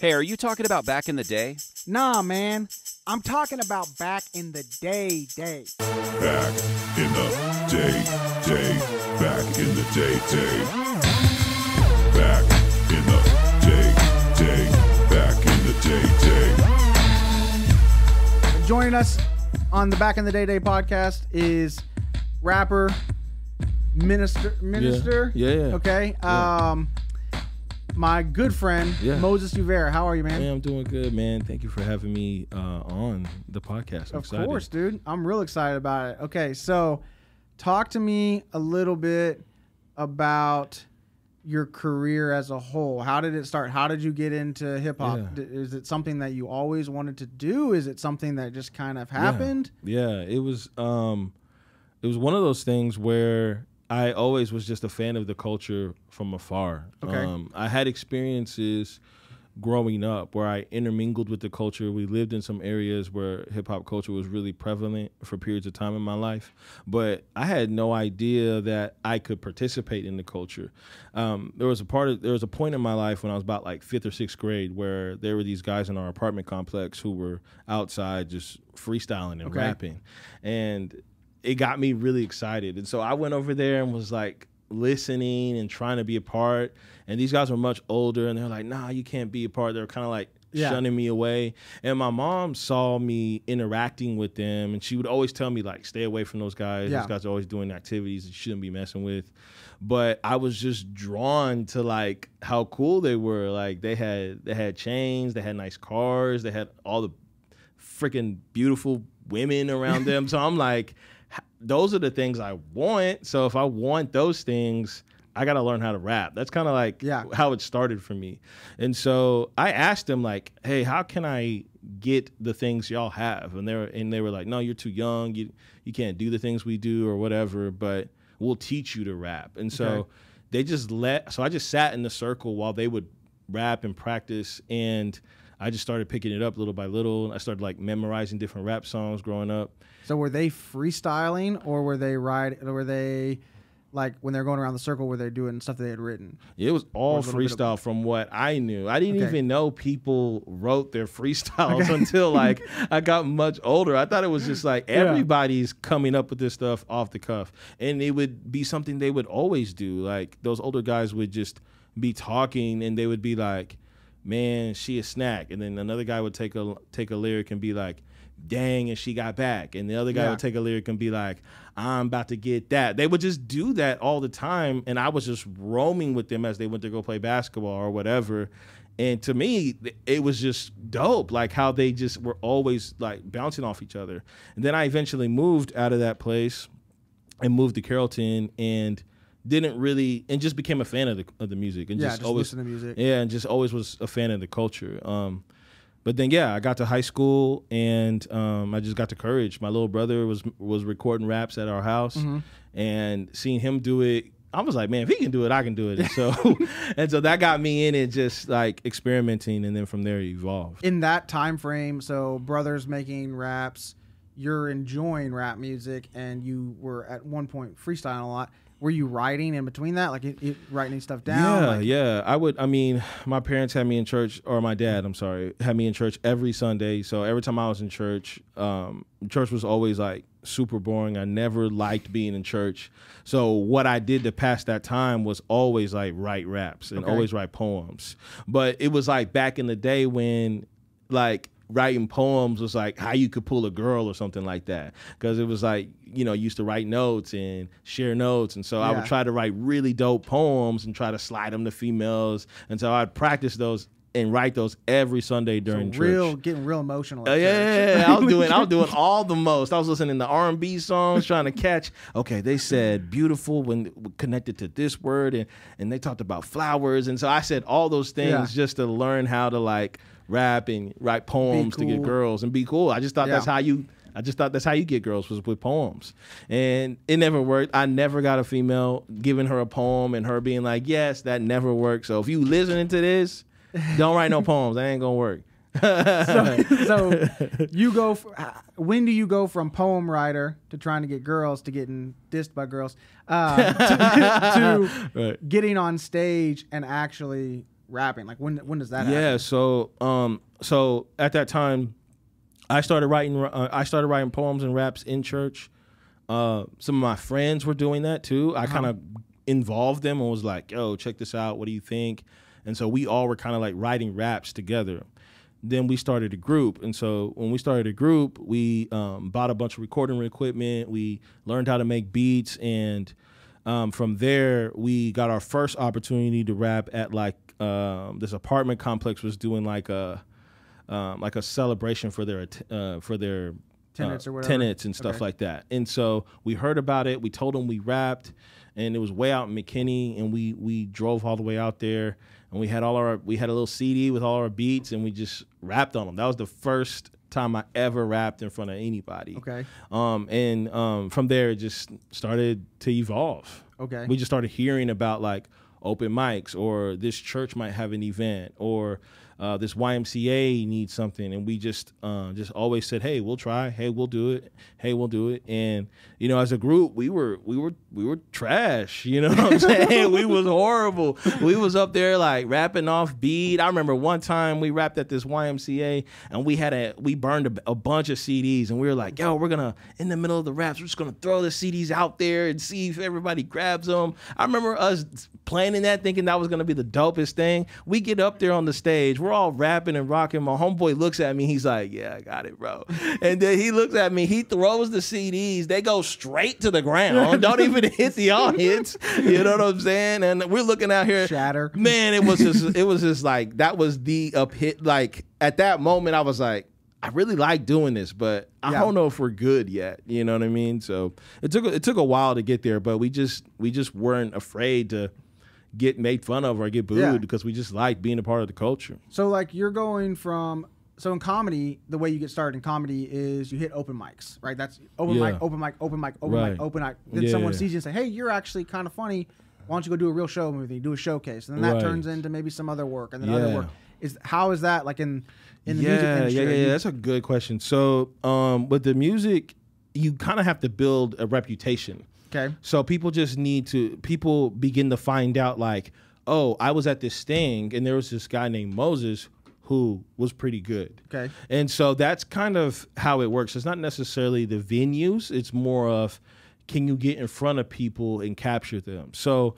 Hey, are you talking about back in the day? Nah, man. I'm talking about back in the day. Back in the day. Back in the day. Back in the day. Back in the day. Joining us on the Back in the Day podcast is rapper, minister. Yeah. Okay. My good friend, Moses Uvere. How are you, man? Yeah, I'm doing good, man. Thank you for having me on the podcast. I'm excited. Of course, dude. I'm real excited about it. Okay, so talk to me a little bit about your career as a whole. How did it start? How did you get into hip hop? Yeah. Is it something that you always wanted to do? Is it something that just kind of happened? Yeah, it was one of those things where I always was just a fan of the culture from afar. Okay. I had experiences growing up where I intermingled with the culture. We lived in some areas where hip hop culture was really prevalent for periods of time in my life, but I had no idea that I could participate in the culture. There was a point in my life when I was about like 5th or 6th grade where there were these guys in our apartment complex who were outside just freestyling and rapping, and it got me really excited. And so I went over there and was like listening and trying to be a part. And these guys were much older and they're like, nah, you can't be a part. They were kind of like shunning me away. And my mom saw me interacting with them and she would always tell me like, stay away from those guys. Those guys are always doing activities you shouldn't be messing with. But I was just drawn to like how cool they were. Like they had chains, they had nice cars, they had all the freaking beautiful women around them. So I'm like, those are the things I want. So if I want those things, I got to learn how to rap. That's kind of like how it started for me. And so I asked them like, hey, how can I get the things y'all have? And they were like, no, you're too young. You can't do the things we do or whatever, but we'll teach you to rap. And so I just sat in the circle while they would rap and practice, and I just started picking it up little by little. I started like memorizing different rap songs growing up. So were they freestyling or were they like when they're going around the circle, were they doing stuff that they had written? It was all freestyle from what I knew. I didn't even know people wrote their freestyles until like I got much older. I thought it was just like everybody's coming up with this stuff off the cuff. And it would be something they would always do. Like those older guys would just be talking and they would be like, man, she a snack. And then another guy would take a lyric and be like, dang, and she got back. And the other guy would take a lyric and be like, I'm about to get that. They would just do that all the time. And I was just roaming with them as they went to go play basketball or whatever. And to me, it was just dope, like how they just were always like bouncing off each other. And then I eventually moved out of that place and moved to Carrollton and just became a fan of the music and just always listen to music. Yeah, and just always was a fan of the culture. But then I got to high school and I just got the courage. My little brother was recording raps at our house, and seeing him do it, I was like, man, if he can do it, I can do it. And so that got me in it, just like experimenting, and then from there it evolved. In that time frame, so brothers making raps, you're enjoying rap music, and you were at one point freestyling a lot. Were you writing in between that, like writing stuff down? My parents had me in church, or my dad, had me in church every Sunday. So every time I was in church, church was always like super boring. I never liked being in church. So what I did to pass that time was always like write raps and always write poems. But it was like back in the day when like writing poems was like how you could pull a girl or something like that, because it was like, used to write notes and share notes, and so I would try to write really dope poems and try to slide them to females, and so I'd practice those and write those every Sunday during church. Getting real emotional. I was doing all the most. I was listening to R&B songs, trying to catch. Okay, they said beautiful when connected to this word, and they talked about flowers, and so I said all those things just to learn how to like rap and write poems to get girls and be cool. I just thought that's how you get girls, was with poems. And it never worked. I never got a female giving her a poem and her being like, yes, that never worked. So if you listening to this, don't write no poems. That ain't gonna work. So you go. When do you go from poem writer to trying to get girls to getting dissed by girls to getting on stage and actually rapping? Like when does that happen? Yeah, so at that time, I started writing poems and raps in church. Some of my friends were doing that too. I kind of involved them and was like, yo, check this out. What do you think? And so we all were kind of like writing raps together. Then we started a group. And so when we started a group, we bought a bunch of recording equipment. We learned how to make beats. And from there, we got our first opportunity to rap at like this apartment complex was doing like a celebration for their Tenants or whatever. Tenants and stuff like that. And so we heard about it. We told them we rapped, and it was way out in McKinney, and we drove all the way out there, and we had a little CD with all our beats, and we just rapped on them. That was the first time I ever rapped in front of anybody. Okay. From there it just started to evolve. Okay. We just started hearing about like open mics, or this church might have an event, or this YMCA needs something, and we just always said, hey, we'll try, hey, we'll do it, hey, we'll do it. And you know, as a group, we were trash, you know what I'm saying? We was horrible. We was up there like rapping off beat. I remember one time we rapped at this YMCA, and we burned a bunch of CDs, and we were like, yo, we're gonna, in the middle of the raps, we're just gonna throw the CDs out there and see if everybody grabs them. I remember us planning that, thinking that was gonna be the dopest thing. We get up there on the stage, we're all rapping and rocking. My homeboy looks at me, he's like, yeah, I got it, bro. And then he looks at me, he throws the CDs, they go straight to the ground, don't even hit the audience. You know what I'm saying? And we're looking out here, shatter. Man, it was just like, that was the hit. Like at that moment, I was like, I really like doing this, but I don't know if we're good yet. You know what I mean? So it took a while to get there, but we just weren't afraid to get made fun of or get booed because we just like being a part of the culture. So like you're going from, so in comedy, the way you get started in comedy is you hit open mics, right? That's open mic, open mic, open mic, open mic, open mic. Then someone sees you and say, hey, you're actually kind of funny. Why don't you go do a real show movie? Do a showcase. And then that turns into maybe some other work, and then other work. How is that like in the music industry? Yeah, that's a good question. So with the music, you kind of have to build a reputation. Okay. So people begin to find out like, oh, I was at this thing, and there was this guy named Moses who was pretty good. Okay. And so that's kind of how it works. It's not necessarily the venues. It's more of, can you get in front of people and capture them? So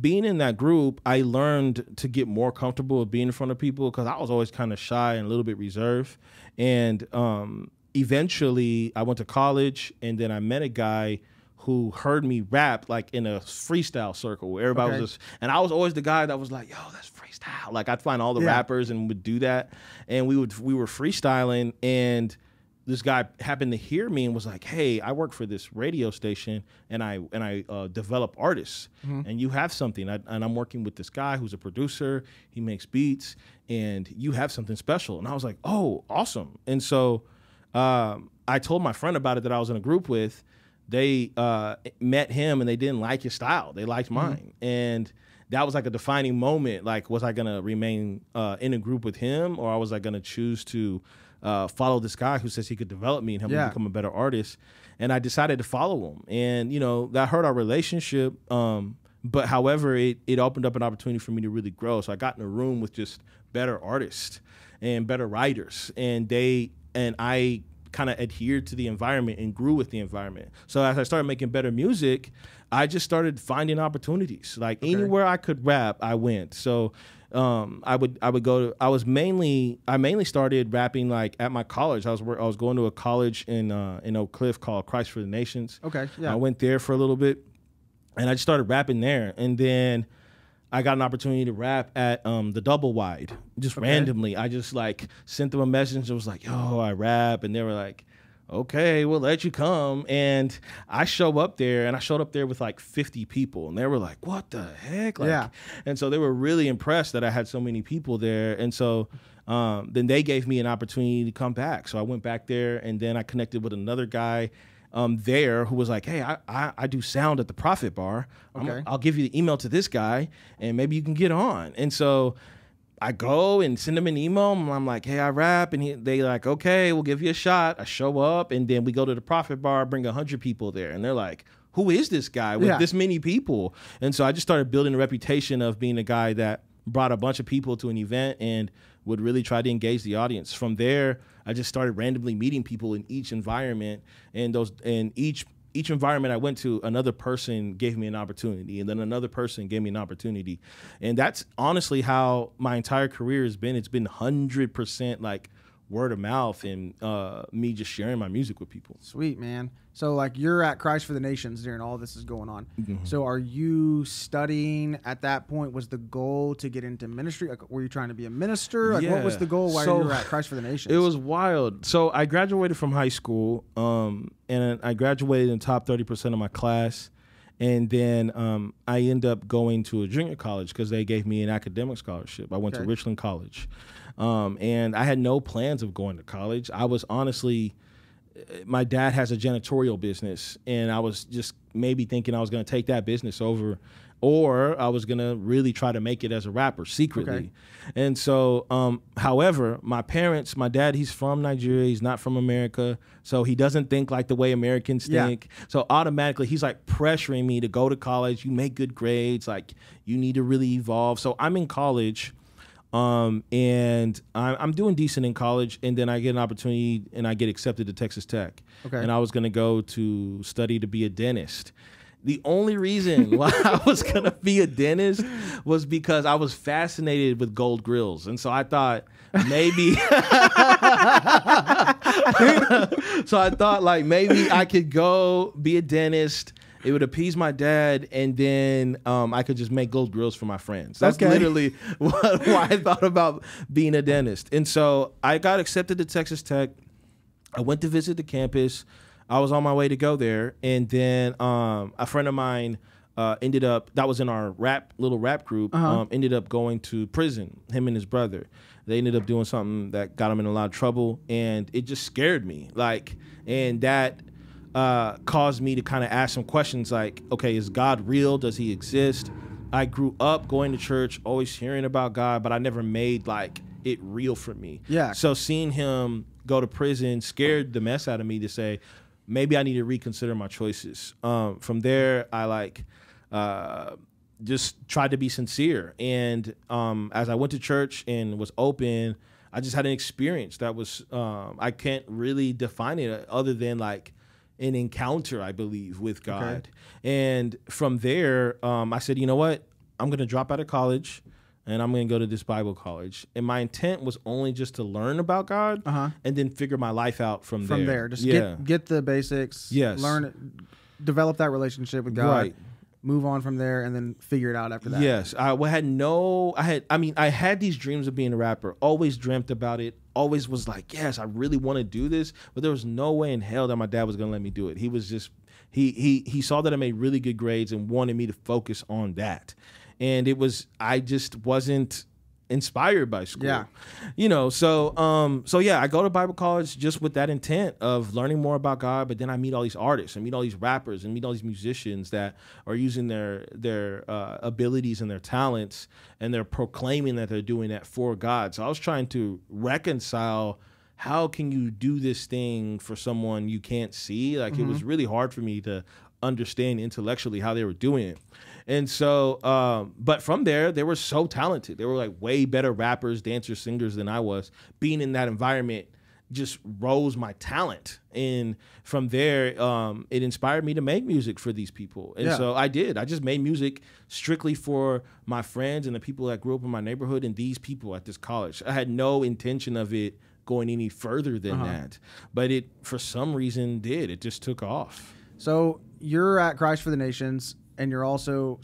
being in that group, I learned to get more comfortable with being in front of people, because I was always kind of shy and a little bit reserved. And eventually I went to college, and then I met a guy who heard me rap like in a freestyle circle where everybody was just, and I was always the guy that was like, yo, that's freestyle. Like I'd find all the rappers and would do that. And we were freestyling, and this guy happened to hear me and was like, hey, I work for this radio station, and I develop artists, and you have something, and I'm working with this guy who's a producer, he makes beats, and you have something special. And I was like, oh, awesome. And so I told my friend about it that I was in a group with. They met him, and they didn't like his style. They liked mine. And that was like a defining moment. Like, was I going to remain in a group with him, or was I going to choose to follow this guy who says he could develop me and help me become a better artist? And I decided to follow him. And, you know, that hurt our relationship. But however, it opened up an opportunity for me to really grow. So I got in a room with just better artists and better writers. And I kind of adhered to the environment and grew with the environment. So as I started making better music, I just started finding opportunities. Like anywhere I could rap, I went. So I mainly started rapping like at my college. I was going to a college in Oak Cliff called Christ for the Nations. Okay. Yeah. I went there for a little bit, and I just started rapping there. And then I got an opportunity to rap at the Double Wide, just randomly. I just like sent them a message and was like, yo, I rap. And they were like, okay, we'll let you come. And I showed up there with like 50 people. And they were like, what the heck? Like, and so they were really impressed that I had so many people there. And so then they gave me an opportunity to come back. So I went back there, and then I connected with another guy there who was like, hey, I do sound at the Prophet Bar. I'll give you the email to this guy, and maybe you can get on. And so I go and send them an email, and I'm like, hey, I rap. And they like, okay, we'll give you a shot. I show up, and then we go to the Prophet Bar, bring 100 people there. And they're like, who is this guy with this many people? And so I just started building a reputation of being a guy that brought a bunch of people to an event and would really try to engage the audience. From there, I just started randomly meeting people in each environment, and each environment I went to, another person gave me an opportunity, and then another person gave me an opportunity. And that's honestly how my entire career has been. It's been 100% like word of mouth and me just sharing my music with people. Sweet, man. So like you're at Christ for the Nations during all this is going on. Mm-hmm. So are you studying at that point? Was the goal to get into ministry? Like, were you trying to be a minister? Like, what was the goal while you were at Christ for the Nations? It was wild. So I graduated from high school, and I graduated in the top 30% of my class. And then I ended up going to a junior college because they gave me an academic scholarship. I went to Richland College. And I had no plans of going to college. I was honestly, my dad has a janitorial business, and I was just maybe thinking I was going to take that business over, or I was going to really try to make it as a rapper secretly. Okay. And so, however, my dad, he's from Nigeria. He's not from America. So he doesn't think like the way Americans think. So automatically he's like pressuring me to go to college. You make good grades. Like you need to really evolve. So I'm in college. And I'm doing decent in college, and then I get an opportunity and I get accepted to Texas Tech. Okay. And I was going to go to study to be a dentist. The only reason why I was going to be a dentist was because I was fascinated with gold grills. And so I thought maybe, maybe I could go be a dentist. It would appease my dad, and then I could just make gold grills for my friends. That's literally why I thought about being a dentist. And so I got accepted to Texas Tech. I went to visit the campus. I was on my way to go there, and then a friend of mine ended up, that was in our little rap group, ended up going to prison, him and his brother. They ended up doing something that got him in a lot of trouble, and it just scared me. And that caused me to kind of ask some questions like, okay, is God real? Does he exist? I grew up going to church, always hearing about God, but I never made like it real for me. Yeah. So seeing him go to prison scared the mess out of me to say, maybe I need to reconsider my choices. From there, I just tried to be sincere. And as I went to church and was open, I just had an experience that was, I can't really define it other than like an encounter, I believe, with God. Okay. And from there, I said, you know what? I'm going to drop out of college and I'm going to go to this Bible college. And my intent was only just to learn about God and then figure my life out from there. From there, just get the basics, learn it, develop that relationship with God, move on from there, and then figure it out after that. Yes. I had these dreams of being a rapper, always dreamt about it, always was like, yes, I really want to do this, but there was no way in hell that my dad was going to let me do it. He was just, he saw that I made really good grades and wanted me to focus on that. And I just wasn't inspired by school. Yeah. So I go to Bible college just with that intent of learning more about God, but then I meet all these artists and meet all these rappers and meet all these musicians that are using their abilities and their talents, and they're proclaiming that they're doing that for God. So I was trying to reconcile, how can you do this thing for someone you can't see? Like it was really hard for me to understand intellectually how they were doing it. And so, but from there, they were so talented. They were like way better rappers, dancers, singers than I was. Being in that environment just rose my talent. And from there, it inspired me to make music for these people. And so I did. I just made music strictly for my friends and the people that grew up in my neighborhood and these people at this college. I had no intention of it going any further than that. But it, for some reason, did. It just took off. So you're at Christ for the Nations. And you're also,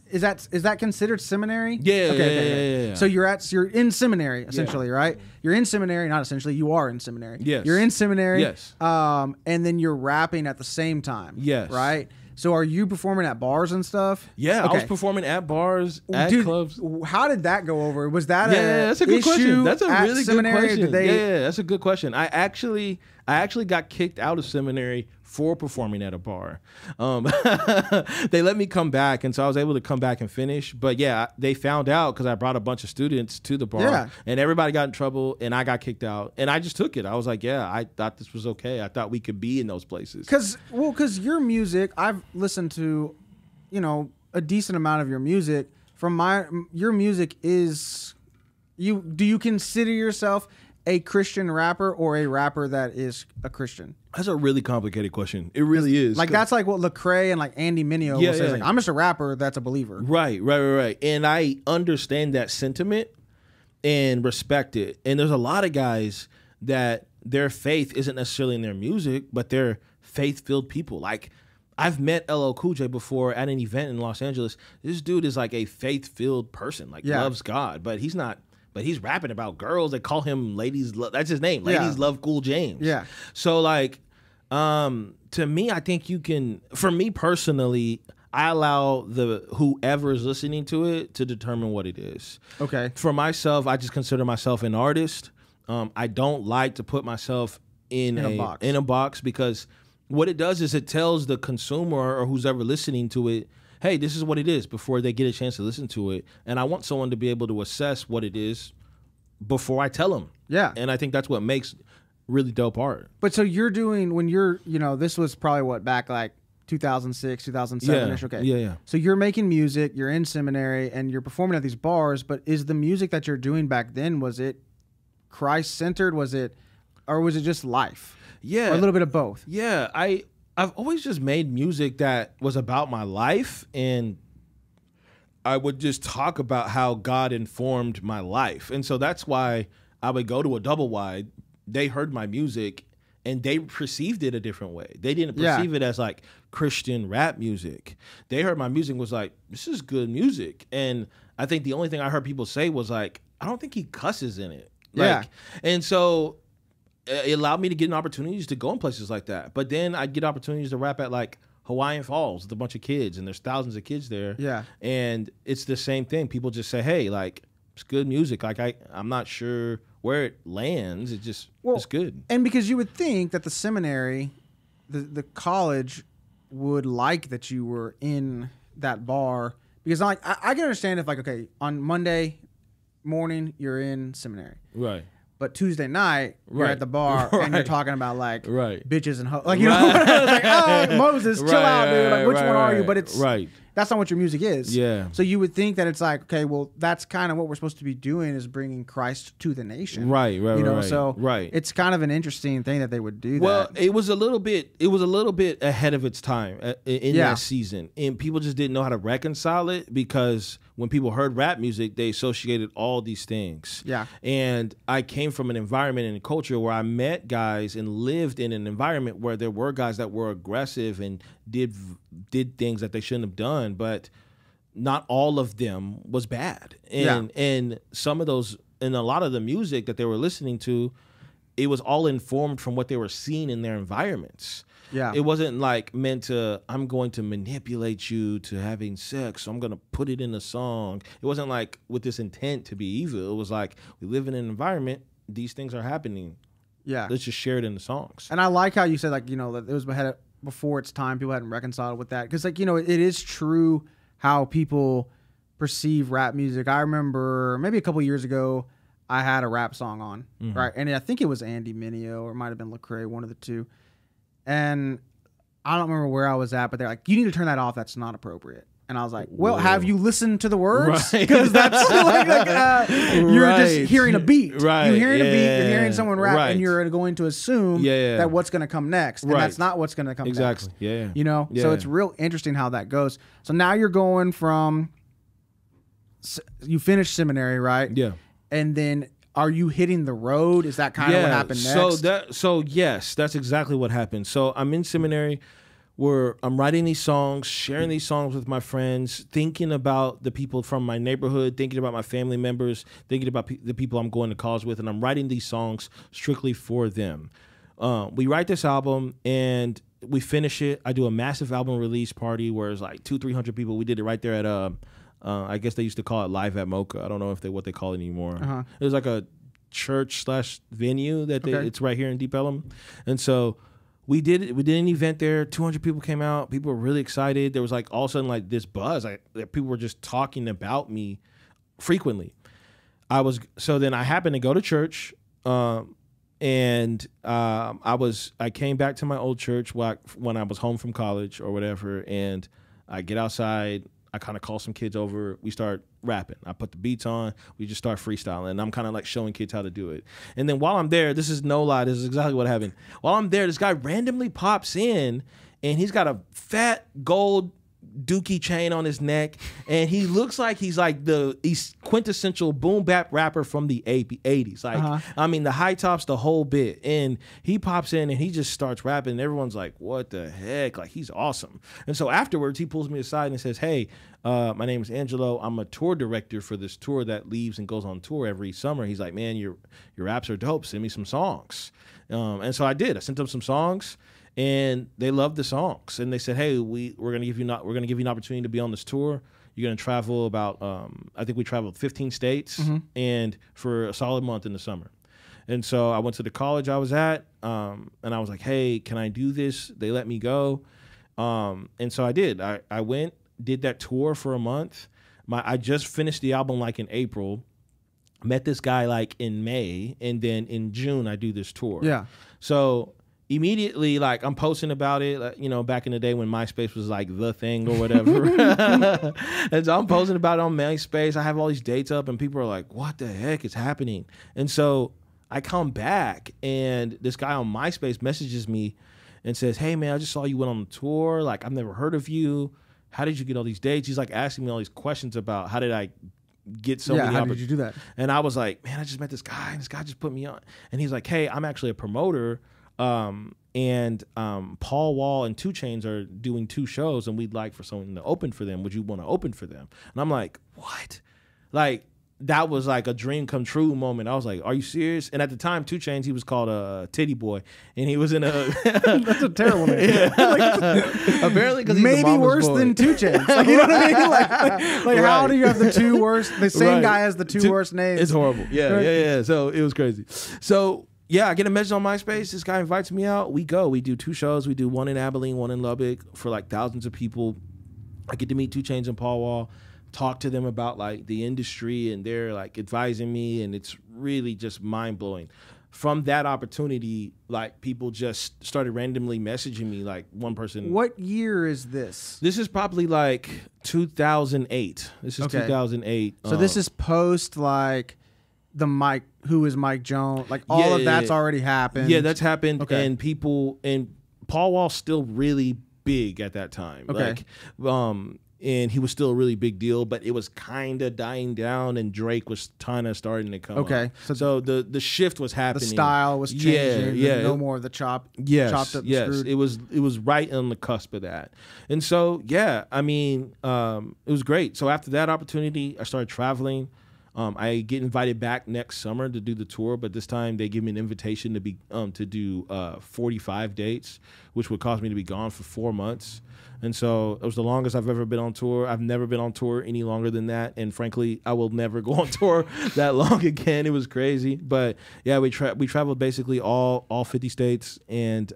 is that considered seminary? Yeah. Okay. So you're in seminary essentially, right? You're in seminary, not essentially. You are in seminary. Yes. You're in seminary. Yes. And then you're rapping at the same time. Yes. Right. So are you performing at bars and stuff? Yeah, okay. I was performing at bars, at clubs. How did that go over? Was that that's a good question. That's a really good question. That's a good question. I actually got kicked out of seminary for performing at a bar. They let me come back, and so I was able to come back and finish. But yeah, they found out because I brought a bunch of students to the bar, and everybody got in trouble, and I got kicked out, and I just took it. I was like, yeah, I thought this was okay. I thought we could be in those places. Because your music, I've listened to, a decent amount of your music your music is do you consider yourself a Christian rapper or a rapper that is a Christian? That's a really complicated question. It really is. Like that's like what Lecrae and like Andy Mineo will say. Like, I'm just a rapper that's a believer. Right. And I understand that sentiment and respect it. And there's a lot of guys that their faith isn't necessarily in their music, but they're faith-filled people. Like I've met LL Cool J before at an event in Los Angeles. This dude is like a faith-filled person, like loves God, but he's not. But he's rapping about girls. They call him Ladies. That's his name. Ladies Love Cool James. Yeah. So like, to me, I think you can. For me personally, I allow whoever is listening to it to determine what it is. Okay. For myself, I just consider myself an artist. I don't like to put myself in a box because what it does is it tells the consumer or who's ever listening to it, hey, this is what it is before they get a chance to listen to it. And I want someone to be able to assess what it is before I tell them. Yeah. And I think that's what makes really dope art. But so you're doing, when you're, this was probably back like 2006, 2007-ish. Okay. Yeah. So you're making music, you're in seminary, and you're performing at these bars, but is the music that you're doing back then, was it Christ-centered? Or was it just life? Yeah. Or a little bit of both? Yeah. I've always just made music that was about my life, and I would just talk about how God informed my life. And so that's why I would go to a double wide. They heard my music and they perceived it a different way. They didn't perceive it as like Christian rap music. They heard my music was like, this is good music. And I think the only thing I heard people say was like, I don't think he cusses in it. And so it allowed me to get opportunities to go in places like that. But then I'd get opportunities to rap at like Hawaiian Falls with a bunch of kids, and there's thousands of kids there. Yeah. And it's the same thing. People just say, hey, like, it's good music. Like I'm not sure where it lands. It's good. And because you would think that the seminary, the college would like that you were in that bar, because I can understand if like, okay, on Monday morning you're in seminary. Right. But Tuesday night, you're at the bar and you're talking about like bitches and like, you know, it's like, Moses, chill out, dude. Like, which one are you? But it's that's not what your music is. Yeah. So you would think that it's like, okay, well, that's kind of what we're supposed to be doing, is bringing Christ to the nation. Right. You know, so it's kind of an interesting thing that they would do. Well, it was a little bit ahead of its time in that season, and people just didn't know how to reconcile it, because when people heard rap music, they associated all these things. Yeah. And I came from an environment and a culture where I met guys and lived in an environment where there were guys that were aggressive and did things that they shouldn't have done, but not all of them was bad. And some of those, and a lot of the music that they were listening to, it was all informed from what they were seeing in their environments. Yeah. It wasn't like meant to, I'm going to manipulate you to having sex, so I'm going to put it in a song. It wasn't like with this intent to be evil. It was like, we live in an environment, these things are happening. Yeah. Let's just share it in the songs. And I like how you said, like, you know, that it was before its time, people hadn't reconciled with that. Because, like, you know, it is true how people perceive rap music. I remember maybe a couple years ago, I had a rap song on, right? And I think it was Andy Mineo, or it might have been Lecrae, one of the two. And I don't remember where I was at, but they're like, you need to turn that off. That's not appropriate. And I was like, well, have you listened to the words? Because that's you're just hearing a beat. Right. You're hearing a beat, you're hearing someone rap, and you're going to assume that what's going to come next. And that's not what's going to come next. Yeah. You know? Yeah. So it's real interesting how that goes. So now you're going from, you finished seminary, right? Yeah. And then are you hitting the road? Is that kind of what happened next? So yes, that's exactly what happened. So I'm in seminary where I'm writing these songs, sharing these songs with my friends, thinking about the people from my neighborhood, thinking about my family members, thinking about the people I'm going to college with, and I'm writing these songs strictly for them. We write this album and we finish it. I do a massive album release party where it's like 200-300 people. We did it right there at I guess they used to call it Live at Mocha. I don't know what they call it anymore. It was like a church/venue that it's right here in Deep Ellum. And so we did it. We did an event there. 200 people came out. People were really excited. There was like all of a sudden like this buzz. People were just talking about me frequently. So then I happened to go to church, and I came back to my old church when I was home from college or whatever, and I get outside. I kind of call some kids over. We start rapping. I put the beats on. We just start freestyling. And I'm kind of like showing kids how to do it. And then while I'm there, this is no lie. This is exactly what happened. While I'm there, this guy randomly pops in, and he's got a fat gold dookie chain on his neck, and he looks like he's quintessential boom bap rapper from the 80s. Like, I mean, the high tops, the whole bit. And he pops in and he just starts rapping, and everyone's like, what the heck? Like, he's awesome. And so afterwards, he pulls me aside and says, hey, my name is Angelo. I'm a tour director for this tour that leaves and goes on tour every summer. He's like, man, your raps are dope. Send me some songs. And so I did. I sent them some songs. And they loved the songs, and they said, "Hey, we're gonna give you an opportunity to be on this tour. You're gonna travel about, I think we traveled 15 states, and for a solid month in the summer." And so I went to the college I was at, and I was like, "Hey, can I do this?" They let me go, and so I did. I went, did that tour for a month. I just finished the album like in April. Met this guy like in May, and then in June I do this tour. Yeah. So immediately, like, I'm posting about it, like, you know, back in the day when MySpace was like the thing or whatever. And so I'm posting about it on MySpace. I have all these dates up, and people are like, what the heck is happening? And so I come back, and this guy on MySpace messages me and says, hey, man, I just saw you went on the tour. Like, I've never heard of you. How did you get all these dates? He's like asking me all these questions about how did I get so many. How did you do that? And I was like, man, I just met this guy, and this guy just put me on. And he's like, hey, I'm actually a promoter. Paul Wall and 2 Chainz are doing 2 shows, and we'd like for someone to open for them. Would you want to open for them? And I'm like, what? Like, that was like a dream come true moment. I was like, are you serious? And at the time, 2 Chainz, he was called a Titty Boy, and he was in a that's a terrible name. Apparently, because maybe worse than 2 Chainz. Like, you know what I mean? Like Right. How do you have the 2 worst? The same guy has the 2 worst names. It's horrible. Yeah. So it was crazy. So yeah, I get a message on MySpace. This guy invites me out. We go. We do 2 shows. We do one in Abilene, one in Lubbock for like thousands of people. I get to meet 2 Chainz and Paul Wall, talk to them about like the industry, and they're like advising me, and it's really just mind blowing. From that opportunity, like, people just started randomly messaging me. Like, one person. What year is this? This is probably like 2008. This is 2008. So this is post like the Mike, who is Mike Jones, like all of that's already happened. Yeah, that's happened. Okay. And people, and Paul Wall's still really big at that time. Okay. Like, and he was still a really big deal, but it was kind of dying down, and Drake was kind of starting to come up. So the shift was happening. The style was changing. Yeah. No more of the chopped up. Screwed. It was right on the cusp of that. And so, yeah, I mean, it was great. So after that opportunity, I started traveling. I get invited back next summer to do the tour, but this time they give me an invitation to do 45 dates, which would cause me to be gone for 4 months. And so it was the longest I've ever been on tour. I've never been on tour any longer than that, and frankly, I will never go on tour that long again. It was crazy, but yeah, we traveled basically all 50 states, and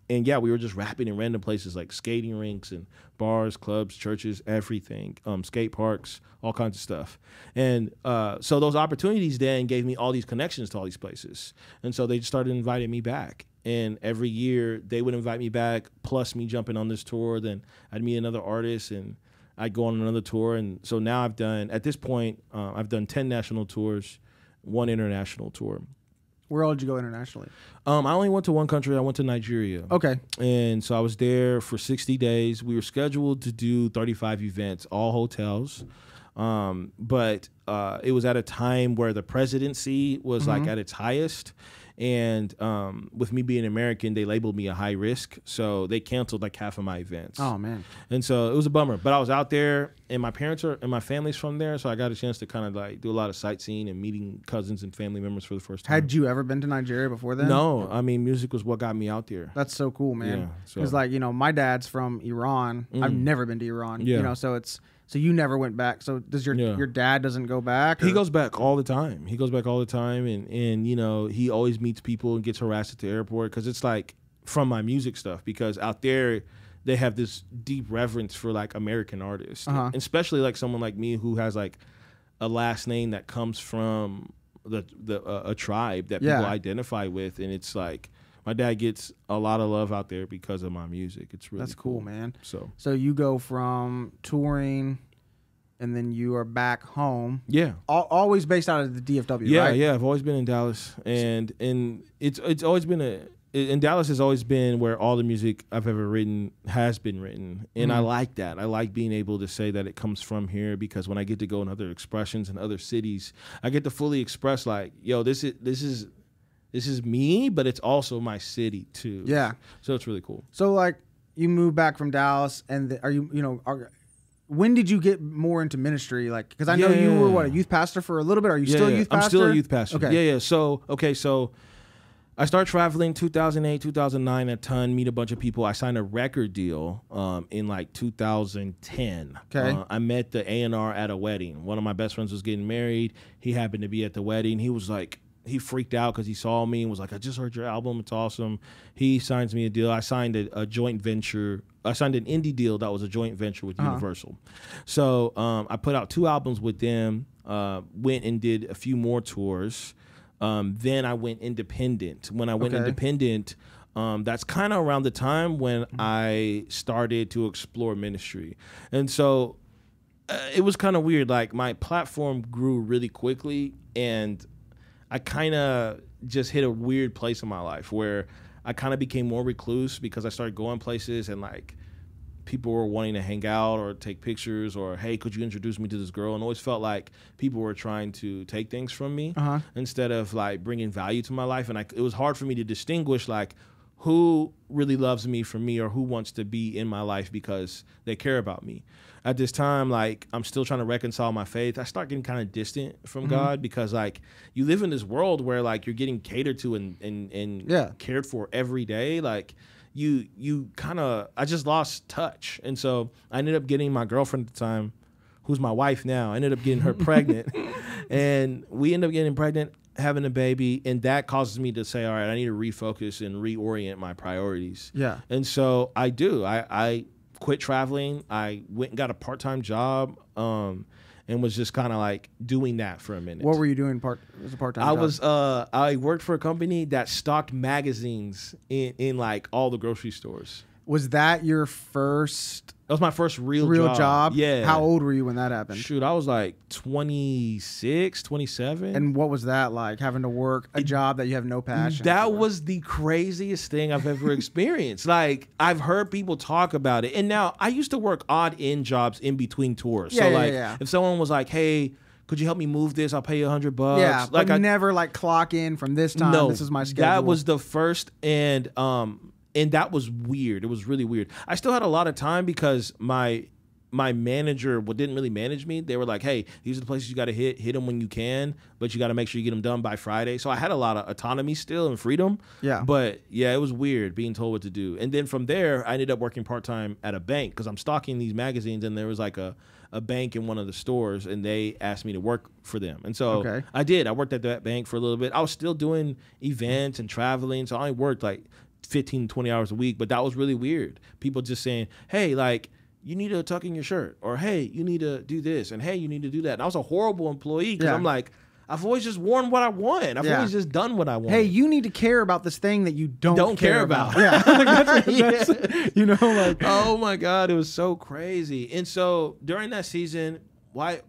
yeah, we were just rapping in random places like skating rinks and bars, clubs, churches, everything, skate parks, all kinds of stuff. And so those opportunities then gave me all these connections to all these places. And so they just started inviting me back. And every year they would invite me back, plus me jumping on this tour. Then I'd meet another artist, and I'd go on another tour. And so now at this point, I've done 10 national tours, 1 international tour. Where all did you go internationally? I only went to one country. I went to Nigeria. Okay. And so I was there for 60 days. We were scheduled to do 35 events, all hotels. But it was at a time where the presidency was like at its highest. And with me being American, they labeled me a high risk. So they canceled like half of my events. Oh, man. And so it was a bummer. But I was out there, and my parents and my family's from there. So I got a chance to kind of like do a lot of sightseeing and meeting cousins and family members for the first time. Had you ever been to Nigeria before then? No. I mean, music was what got me out there. That's so cool, man. Yeah, Because like, you know, my dad's from Iran. I've never been to Iran. Yeah. You know, so you never went back. So does your dad doesn't go back? He goes back all the time. And you know, he always meets people and gets harassed at the airport, because it's like from my music stuff, because out there they have this deep reverence for like American artists, and especially like someone like me who has like a last name that comes from a tribe that people identify with, and it's like my dad gets a lot of love out there because of my music. It's really That's cool, man. So you go from touring, and then you are back home. Yeah. Always based out of the DFW, yeah, right? Yeah, I've always been in Dallas, and it's always been in Dallas has always been where all the music I've ever written has been written, and I like that. I like being able to say that it comes from here, because when I get to go in other expressions in other cities, I get to fully express like, yo, this is me, but it's also my city too. Yeah. So it's really cool. So like you moved back from Dallas, and when did you get more into ministry? Like, because I know you were a youth pastor for a little bit. Are you still a youth pastor? I'm still a youth pastor. Okay. Yeah. So I started traveling 2008, 2009 a ton, meet a bunch of people. I signed a record deal in like 2010. Okay. I met the A&R at a wedding. One of my best friends was getting married. He happened to be at the wedding. He was like, he freaked out because he saw me and was like, I just heard your album. It's awesome. He signs me a deal. I signed a joint venture. I signed an indie deal that was a joint venture with Universal. So I put out 2 albums with them, went and did a few more tours. Then I went independent. When I went independent, that's kind of around the time when I started to explore ministry. And so it was kind of weird. Like, my platform grew really quickly, and I kind of just hit a weird place in my life where I kind of became more recluse, because I started going places and like people were wanting to hang out or take pictures, or, hey, could you introduce me to this girl? And always felt like people were trying to take things from me instead of like bringing value to my life. And it was hard for me to distinguish like who really loves me for me, or who wants to be in my life because they care about me. At this time, like, I'm still trying to reconcile my faith. I start getting kind of distant from God, because like you live in this world where like you're getting catered to and cared for every day. Like you kind of, I just lost touch. And so I ended up getting my girlfriend at the time, who's my wife now, I ended up getting her pregnant, and we ended up getting pregnant, having a baby, and that causes me to say, all right, I need to refocus and reorient my priorities. Yeah. And so I do. I quit traveling. I went and got a part-time job, and was just kind of like doing that for a minute. What were you doing as a part-time job? I worked for a company that stocked magazines in like all the grocery stores. Was that your first? That was my first real job? Yeah. How old were you when that happened? Shoot, I was like 26, 27. And what was that like, having to work a job that you have no passion That for? was the craziest thing I've ever experienced. Like, I've heard people talk about it. And now, I used to work odd-end jobs in between tours. If someone was like, hey, could you help me move this? I'll pay you $100. Yeah, like, but never like clock in from this time. No, this is my schedule. That was the first, and that was weird. It was really weird. I still had a lot of time because my manager didn't really manage me. They were like, hey, these are the places you got to hit them when you can, but you got to make sure you get them done by Friday. So I had a lot of autonomy still and freedom. Yeah. But yeah, it was weird being told what to do. And then from there, I ended up working part-time at a bank, because I'm stocking these magazines, and there was like a bank in one of the stores, and they asked me to work for them. And so I did. I worked at that bank for a little bit. I was still doing events and traveling, so I worked like 15, 20 hours a week, but that was really weird. People just saying, hey, like, you need to tuck in your shirt, or hey, you need to do this, and hey, you need to do that. And I was a horrible employee, because I'm like, I've always just worn what I want. I've always just done what I want. Hey, you need to care about this thing that you don't care about. Yeah. that's, you know, like, oh my God, it was so crazy. And so during that season, my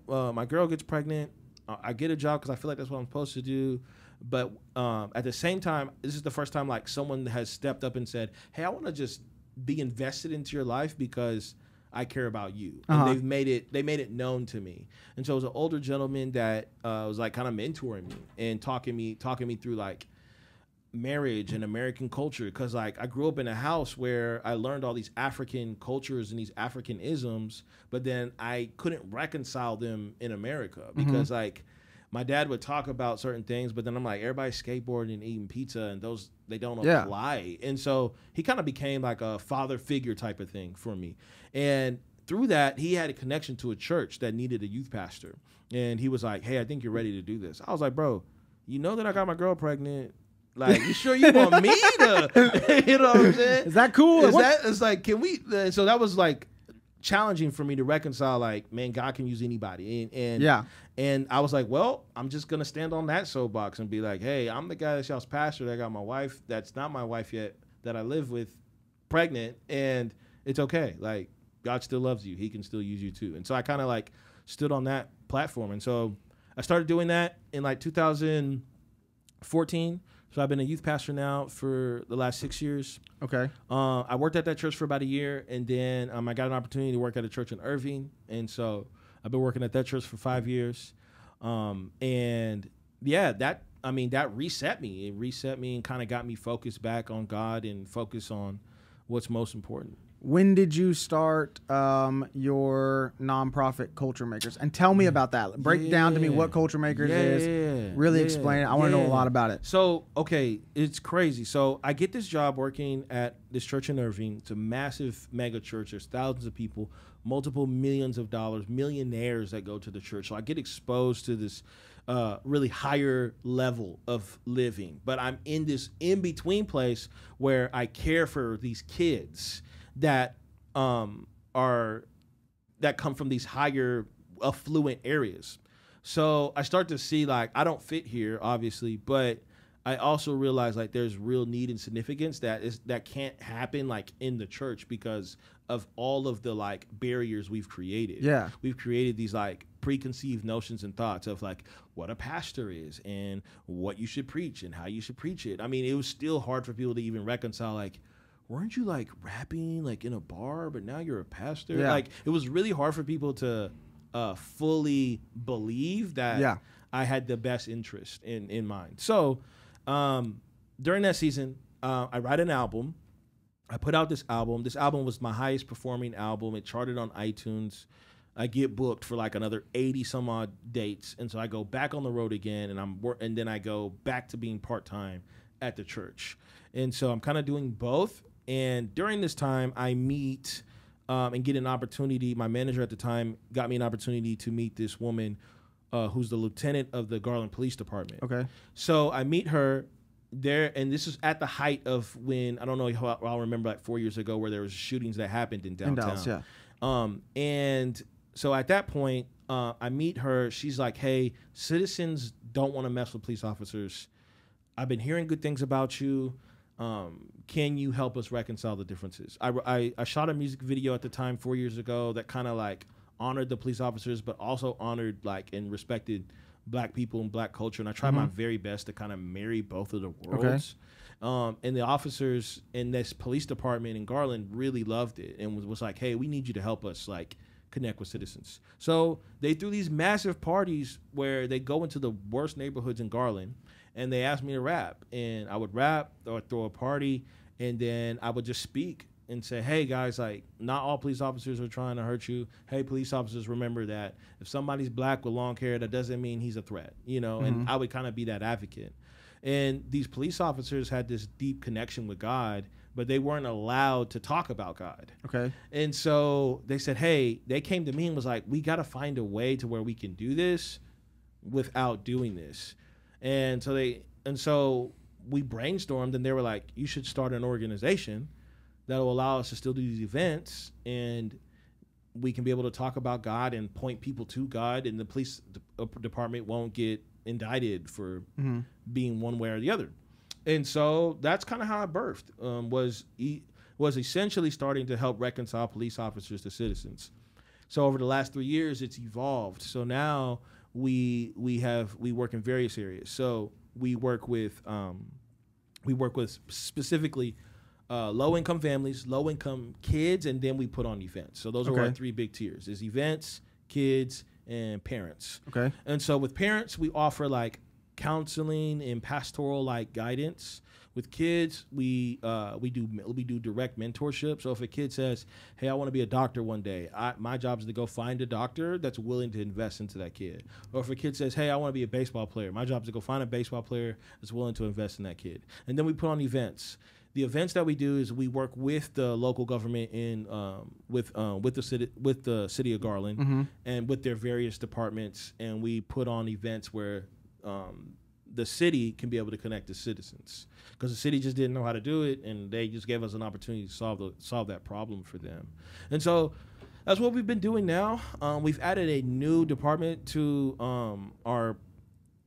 girl gets pregnant. I get a job because I feel like that's what I'm supposed to do. But at the same time, this is the first time like someone has stepped up and said, hey, I want to just be invested into your life because I care about you. And they made it known to me. And so it was an older gentleman that was like kind of mentoring me and talking me through like marriage and American culture. Because like I grew up in a house where I learned all these African cultures and these African isms, but then I couldn't reconcile them in America because like my dad would talk about certain things, but then I'm like, everybody's skateboarding and eating pizza, and those, they don't apply. And so he kind of became like a father figure type of thing for me. And through that, he had a connection to a church that needed a youth pastor. And he was like, hey, I think you're ready to do this. I was like, bro, you know that I got my girl pregnant. Like, you sure you want me to, you know what I'm saying? Is that cool? It's like, can we, so that was like challenging for me to reconcile, like, man, God can use anybody. And I was like, well, I'm just going to stand on that soapbox and be like, hey, I'm the guy that shouts pastor that got my wife that's not my wife yet, that I live with, pregnant, and it's okay. Like, God still loves you. He can still use you too. And so I kind of like stood on that platform. And so I started doing that in like 2014. So I've been a youth pastor now for the last 6 years. Okay. I worked at that church for about a year, and then I got an opportunity to work at a church in Irving. And so I've been working at that church for 5 years. And yeah, that reset me. It reset me and kind of got me focused back on God and focus on what's most important. When did you start your nonprofit Culture Makers? And tell me about that. Break down to me what Culture Makers is. Really explain it. I want to know a lot about it. So, okay, it's crazy. So I get this job working at this church in Irving. It's a massive mega church. There's thousands of people, multiple millions of dollars, millionaires that go to the church. So I get exposed to this really higher level of living. But I'm in this in-between place where I care for these kids that come from these higher affluent areas. So I start to see, like, I don't fit here, obviously, but I also realize, like, there's real need and significance that can't happen, like, in the church because of all of the, like, barriers we've created. Yeah. We've created these, like, preconceived notions and thoughts of, like, what a pastor is and what you should preach and how you should preach it. I mean, it was still hard for people to even reconcile, like, weren't you like rapping like in a bar, but now you're a pastor? Yeah. Like, it was really hard for people to fully believe that I had the best interest in mind. So during that season, I write an album. I put out this album. This album was my highest performing album. It charted on iTunes. I get booked for like another 80 some odd dates. And so I go back on the road again, and then I go back to being part-time at the church. And so I'm kind of doing both. And during this time, I meet and get an opportunity. My manager at the time got me an opportunity to meet this woman who's the lieutenant of the Garland Police Department. Okay. So I meet her there, and this is at the height of when, I don't know how I'll remember, like 4 years ago, where there was shootings that happened in downtown. In Dallas, yeah. And so at that point, I meet her. She's like, hey, citizens don't want to mess with police officers. I've been hearing good things about you. Can you help us reconcile the differences? I shot a music video at the time 4 years ago that kind of like honored the police officers, but also honored like and respected Black people and Black culture. And I tried my very best to kind of marry both of the worlds. Okay. And the officers in this police department in Garland really loved it and was like, hey, we need you to help us like connect with citizens. So they threw these massive parties where they go into the worst neighborhoods in Garland, and they asked me to rap, and I would rap or throw a party, and then I would just speak and say, hey guys, like, not all police officers are trying to hurt you. Hey, police officers, remember that if somebody's Black with long hair, that doesn't mean he's a threat, you know? And I would kind of be that advocate. And these police officers had this deep connection with God, but they weren't allowed to talk about God. Okay. And so they said, hey, they came to me and was like, we got to find a way to where we can do this without doing this. And so we brainstormed, and they were like, you should start an organization that will allow us to still do these events, and we can be able to talk about God and point people to God, and the police department won't get indicted for being one way or the other. And so that's kind of how I birthed, was essentially starting to help reconcile police officers to citizens. So over the last 3 years, it's evolved. So now we work in various areas. So we work with specifically low-income families, low-income kids, and then we put on events. So those are our three big tiers: is events, kids, and parents. Okay. And so with parents, we offer like counseling and pastoral like guidance. With kids, we do direct mentorship. So if a kid says, hey, I want to be a doctor one day, my job is to go find a doctor that's willing to invest into that kid. Or if a kid says, hey, I want to be a baseball player, my job is to go find a baseball player that's willing to invest in that kid. And then we put on events. The events that we do is we work with the local government with the city of Garland and with their various departments, and we put on events where the city can be able to connect to citizens, because the city just didn't know how to do it, and they just gave us an opportunity to solve that problem for them. And so That's what we've been doing now. We've added a new department to our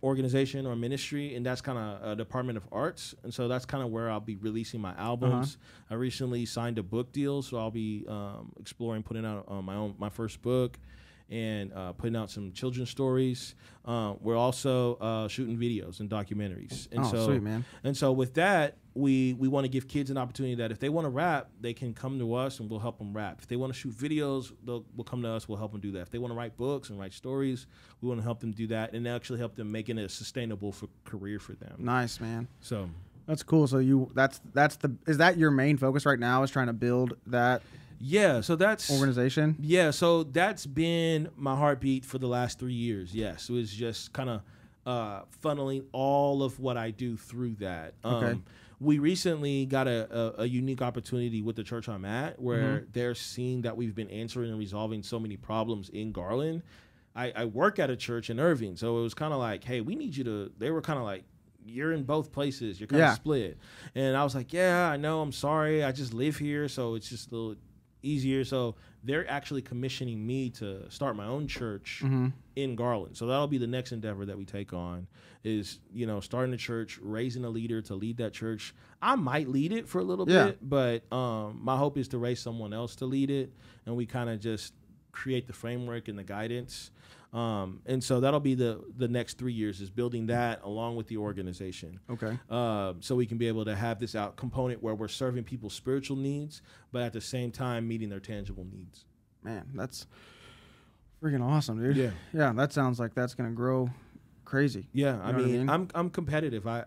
organization or ministry, and that's kind of a department of arts, and so that's kind of where I'll be releasing my albums. I recently signed a book deal, so I'll be exploring putting out my first book and putting out some children's stories. We're also shooting videos and documentaries. And sweet, man. And so with that, we want to give kids an opportunity that if they want to rap, they can come to us and we'll help them rap. If they want to shoot videos, they'll come to us, we'll help them do that. If they want to write books and write stories, we want to help them do that and actually help them making it a sustainable career for them. Nice, man. So that's cool. So is that your main focus right now, is trying to build that? Yeah, so that's organization. Yeah, so that's been my heartbeat for the last 3 years. Yes, it was just kind of funneling all of what I do through that. Okay. We recently got a unique opportunity with the church I'm at, where they're seeing that we've been answering and resolving so many problems in Garland. I work at a church in Irving, so it was kind of like, hey, we need you to. They were kind of like, you're in both places. You're kind of split. And I was like, yeah, I know. I'm sorry. I just live here, so it's just a little easier. So they're actually commissioning me to start my own church in Garland. So that'll be the next endeavor that we take on, is, you know, starting a church, raising a leader to lead that church. I might lead it for a little bit, but my hope is to raise someone else to lead it, and we kind of just create the framework and the guidance. And so that'll be the next 3 years, is building that along with the organization. Okay. So we can be able to have this out component where we're serving people's spiritual needs, but at the same time meeting their tangible needs. Man, that's freaking awesome, dude. Yeah. Yeah, that sounds like that's gonna grow crazy. Yeah, You I know what mean, I'm competitive. I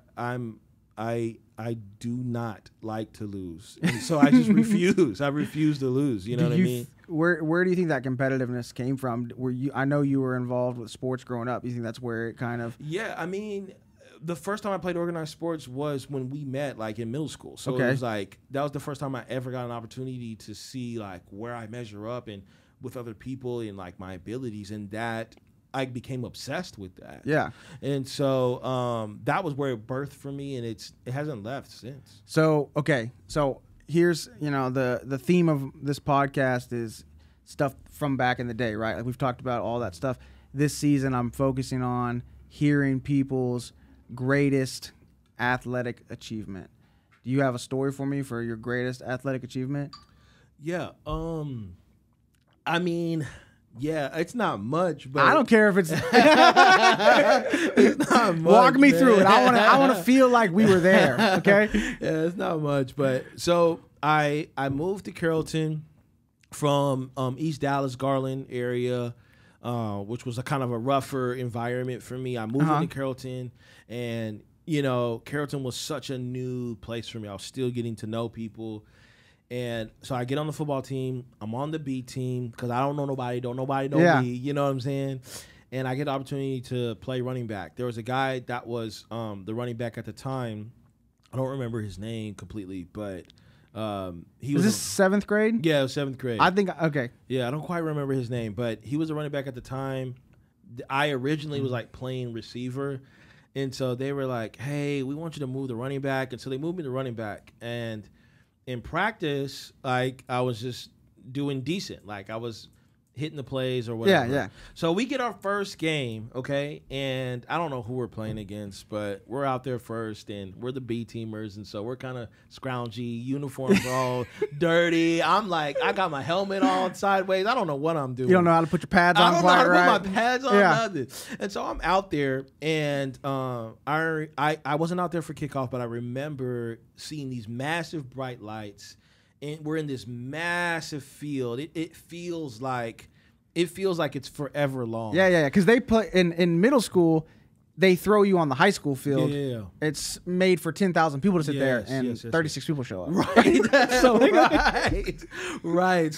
do not like to lose, and so I just refuse. I refuse to lose. You know what I mean? Where do you think that competitiveness came from? I know you were involved with sports growing up. You think that's where it kind of? Yeah, I mean, the first time I played organized sports was when we met, like in middle school. So it was like, that was the first time I ever got an opportunity to see like where I measure up and with other people and like my abilities, and that I became obsessed with that. Yeah. And so that was where it birthed for me, and it hasn't left since. So, okay. So here's, the theme of this podcast is stuff from back in the day, right? Like we've talked about all that stuff. This season I'm focusing on hearing people's greatest athletic achievement. Do you have a story for me for your greatest athletic achievement? Yeah. I mean, yeah, it's not much, but I don't care if it's, it's not much. Walk me man. through it. I want to feel like we were there. Okay. Yeah, it's not much, but so I moved to Carrollton from East Dallas, Garland area, which was a kind of a rougher environment for me. I moved into Carrollton, and Carrollton was such a new place for me. I was still getting to know people. And so I get on the football team. I'm on the B team because I don't know nobody. Don't nobody know me. You know what I'm saying? And I get the opportunity to play running back. There was a guy that was the running back at the time. I don't remember his name completely, but he was. Is this seventh grade? Yeah, it was seventh grade. I think, okay. Yeah, I don't quite remember his name, but he was a running back at the time. I originally was like playing receiver. And so they were like, hey, we want you to move the running back. And so they moved me to running back. And in practice, like I was just doing decent. Like I was hitting the plays or whatever. Yeah. So we get our first game, okay? And I don't know who we're playing against, but we're out there first, and we're the B teamers, and so we're kind of scroungy, uniforms are all dirty. I'm like, I got my helmet on sideways. I don't know what I'm doing. You don't know how to put your pads on quite right. I don't know how to put my pads on, nothing. And so I'm out there, and I wasn't out there for kickoff, but I remember seeing these massive bright lights. And we're in this massive field. It feels like it's forever long. Yeah. Because they play in middle school, they throw you on the high school field. Yeah. It's made for 10,000 people to sit there, and 36 people show up. Right. So right.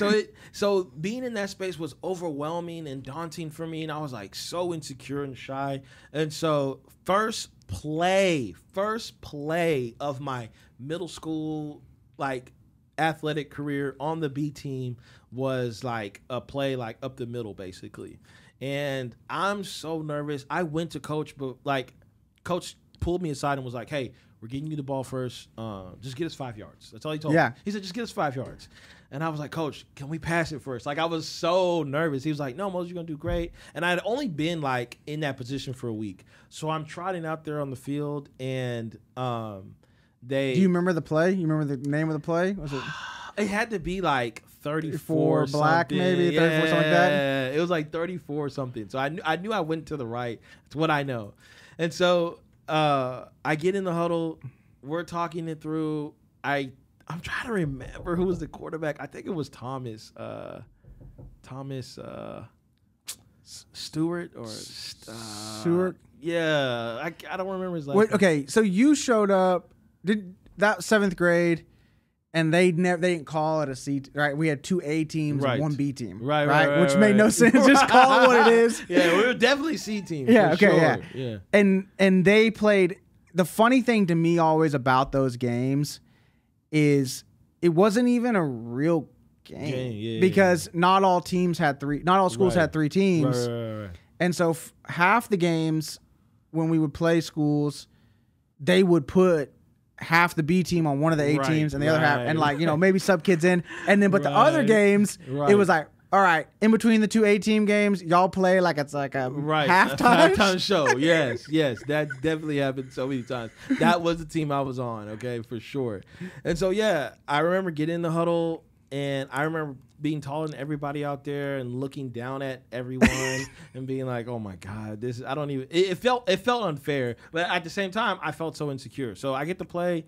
So being in that space was overwhelming and daunting for me, and I was like so insecure and shy. And so first play of my middle school athletic career on the B team was like a play like up the middle basically, and I'm so nervous. I went to coach, but like coach pulled me aside and was like, "Hey, we're getting you the ball first. Just get us 5 yards." That's all he told Yeah. me. He said, "Just get us 5 yards." And I was like, "Coach, can we pass it first?" Like, I was so nervous. He was like, "No, Moses, you're going to do great." And I had only been, like, in that position for a week. So I'm trotting out there on the field, and they... Do you remember the play? You remember the name of the play? Was it? It had to be, like, 34 black, something. maybe? 34, something like that? Yeah, it was, like, 34 something. So I knew I went to the right. That's what I know. And so I get in the huddle. We're talking it through. I'm trying to remember who was the quarterback. I think it was Thomas Stewart or Stewart. Yeah, I don't remember his last Wait, name. okay, so you showed up. Did that 7th grade, and they didn't call it a C. Right, we had 2 A teams Right. and 1 B team. Right, which made no sense. Just call it what it is. Yeah, we were definitely C team. Yeah, for okay, sure. Yeah. And they played. The funny thing to me always about those games is it wasn't even a real game because not all teams had 3. Not all schools had 3 teams, Right. and so half the games when we would play schools, they would put half the B team on one of the A teams and the other half, and like maybe sub kids in, and then but the other games it was like, all right, in between the 2 A team games, y'all play like it's like a halftime show. Yes, that definitely happened so many times. That was the team I was on, okay, for sure. And so I remember getting in the huddle, and I remember being taller than everybody out there and looking down at everyone and being like, "Oh my God, this is, I don't even." It felt unfair, but at the same time, I felt so insecure. So I get to play.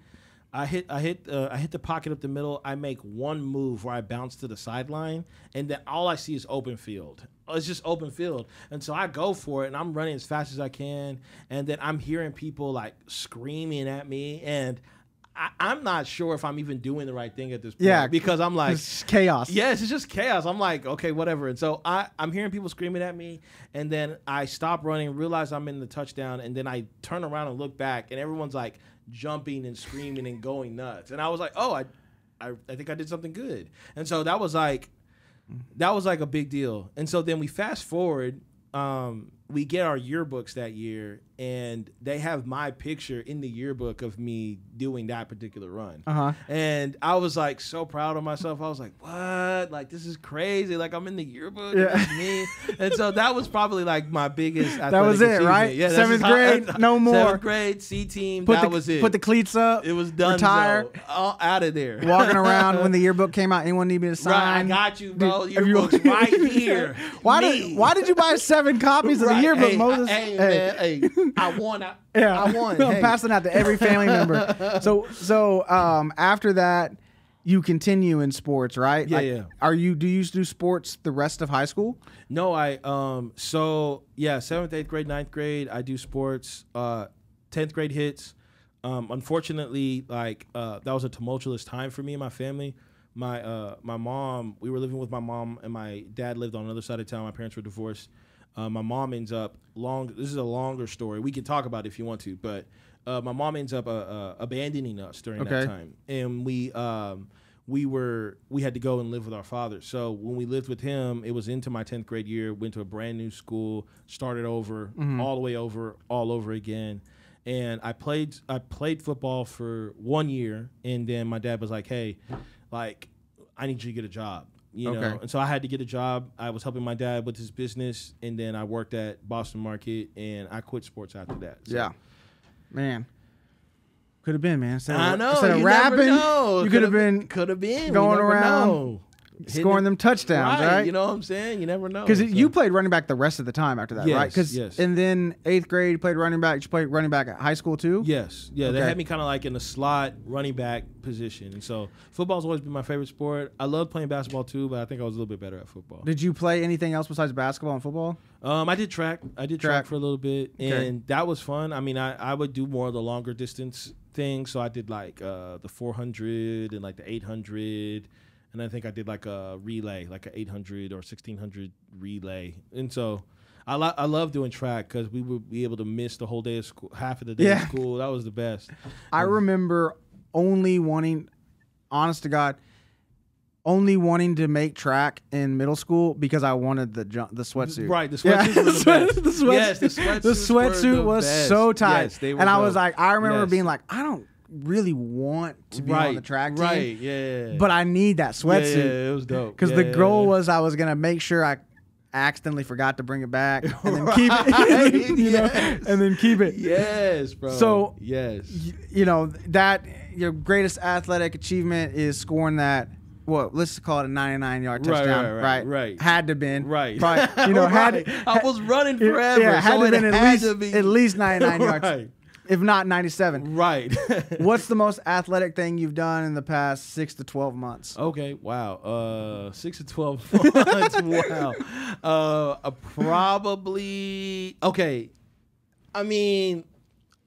I hit the pocket up the middle. I make one move where I bounce to the sideline, and then all I see is open field. It's just open field. And so I go for it, and I'm running as fast as I can, and then I'm hearing people like screaming at me, and I'm not sure if I'm even doing the right thing at this point. Yeah, because I'm like, it's chaos. Yes, it's just chaos. I'm like, okay, whatever. And so I'm hearing people screaming at me, and then I stop running, realize I'm in the touchdown, and then I turn around and look back, and everyone's like jumping and screaming and going nuts. And I was like, oh, I think I did something good. And so that was like a big deal. And so then we fast forward, we get our yearbooks that year, and they have my picture in the yearbook of me doing that particular run. And I was like so proud of myself. I was like, what? Like, this is crazy. Like, I'm in the yearbook. Yeah. That's me. And so that was probably like my biggest athletic That was it, achievement. right? Yeah, 7th grade, no more. 7th grade, C team, that was it. Put the cleats up. It was done. Retire. Out of there. Walking around when the yearbook came out, anyone need me to sign? Right, I got you, bro. Yearbook's right here. Why did you buy 7 copies of the yearbook, Moses? Hey, I won. I won. I'm passing out to every family member. So after that, you continue in sports, right? Yeah. Do you used to do sports the rest of high school? No, 7th, 8th grade, 9th grade, I do sports. 10th grade hits. Unfortunately, that was a tumultuous time for me and my family. My mom, we were living with my mom, and my dad lived on the other side of town. My parents were divorced. My mom ends up this is a longer story. We can talk about it if you want to, but my mom ends up abandoning us during that time, and we had to go and live with our father. So when we lived with him, it was into my 10th grade year. Went to a brand new school, started over, all the way over, all over again. And I played football for 1 year, and then my dad was like, "Hey, I need you to get a job." You know, and so I had to get a job. I was helping my dad with his business, and then I worked at Boston Market, and I quit sports after that. So. Yeah, man, could have been, man. Instead of rapping, know. You could have been going around. Scoring them touchdowns, right? You know what I'm saying? You never know. Because you played running back the rest of the time after that, right? Yes. And then 8th grade, you played running back. You played running back at high school too? Yes. Yeah, they had me kind of like in the slot running back position. And so football's always been my favorite sport. I love playing basketball too, but I think I was a little bit better at football. Did you play anything else besides basketball and football? I did track. I did track for a little bit, and that was fun. I mean, I would do more of the longer distance things. So I did the 400 and the 800. And I think I did a relay, like an 800 or 1600 relay. And so I love doing track because we would be able to miss the whole day of school, half of the day of school. That was the best. I remember only wanting, honest to God, only wanting to make track in middle school because I wanted the sweatsuit. Right, the sweatsuits were the best. Yes, the sweatsuit was so tight. Yes, they were and I dope. was like, I remember being like, I don't really want to be on the track team. Right, yeah. But I need that sweatsuit. Yeah, it was dope. Because the goal was I was going to make sure I accidentally forgot to bring it back and then keep it. And then keep it. Yes, bro. So, yes. that your greatest athletic achievement is scoring that. Well, let's call it a 99-yard touchdown. Right. Had to been. Right. Probably, I was running forever. Yeah, had so to have been it at least 99 yards. Right. If not 97. Right. What's the most athletic thing you've done in the past 6 to 12 months? Okay. Wow. 6 to 12 months. Wow. Probably. Okay. I mean,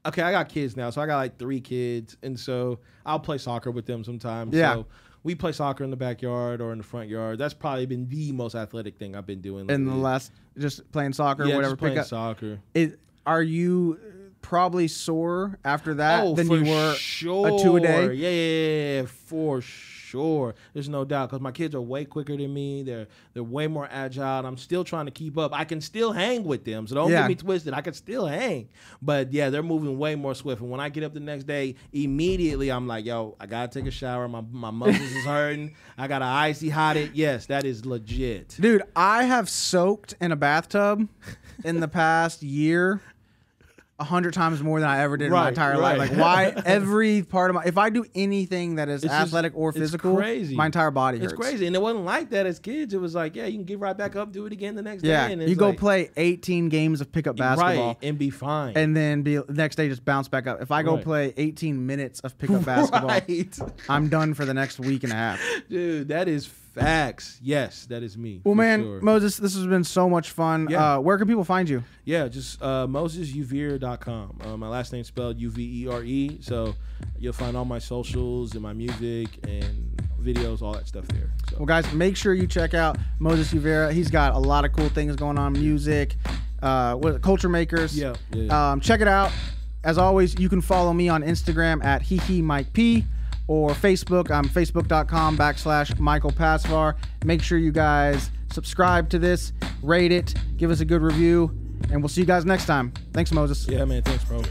okay, I got kids now, so I got like 3 kids, and so I'll play soccer with them sometimes. Yeah. So we play soccer in the backyard or in the front yard. That's probably been the most athletic thing I've been doing In the last, just playing soccer, yeah, whatever. just playing soccer. Are you probably sore after that than for you were sure. a 2-a-day? Yeah, for sure. There's no doubt, because my kids are way quicker than me. They're way more agile. And I'm still trying to keep up. I can still hang with them, so don't get me twisted. I can still hang, but yeah, they're moving way more swift. And when I get up the next day, immediately I'm like, yo, I gotta take a shower. My muscles is hurting. I gotta icy hot it. Yes, that is legit, dude. I have soaked in a bathtub in the past year 100 times more than I ever did in my entire life. Like, why every part of if I do anything that is athletic or physical, crazy. My entire body hurts. It's crazy. And it wasn't like that as kids. It was like, yeah, you can get right back up, do it again the next day. And you go play 18 games of pickup basketball. And be fine. And then the next day just bounce back up. If I go play 18 minutes of pickup basketball, I'm done for the next week and a half. Dude, that is facts. Yes, that is me. Well, man, sure. Moses, this has been so much fun. Yeah. Where can people find you? Yeah, just MosesUvere.com. My last name spelled Uvere. So you'll find all my socials and my music and videos, all that stuff there. So. Well, guys, make sure you check out Moses Uvere. He's got a lot of cool things going on, music, culture makers. Yeah. Check it out. As always, you can follow me on Instagram at HeHeMikeP. Or Facebook, I'm facebook.com/Michael Pasvar. Make sure you guys subscribe to this, rate it, give us a good review, and we'll see you guys next time. Thanks, Moses. Yeah, man. Thanks, bro.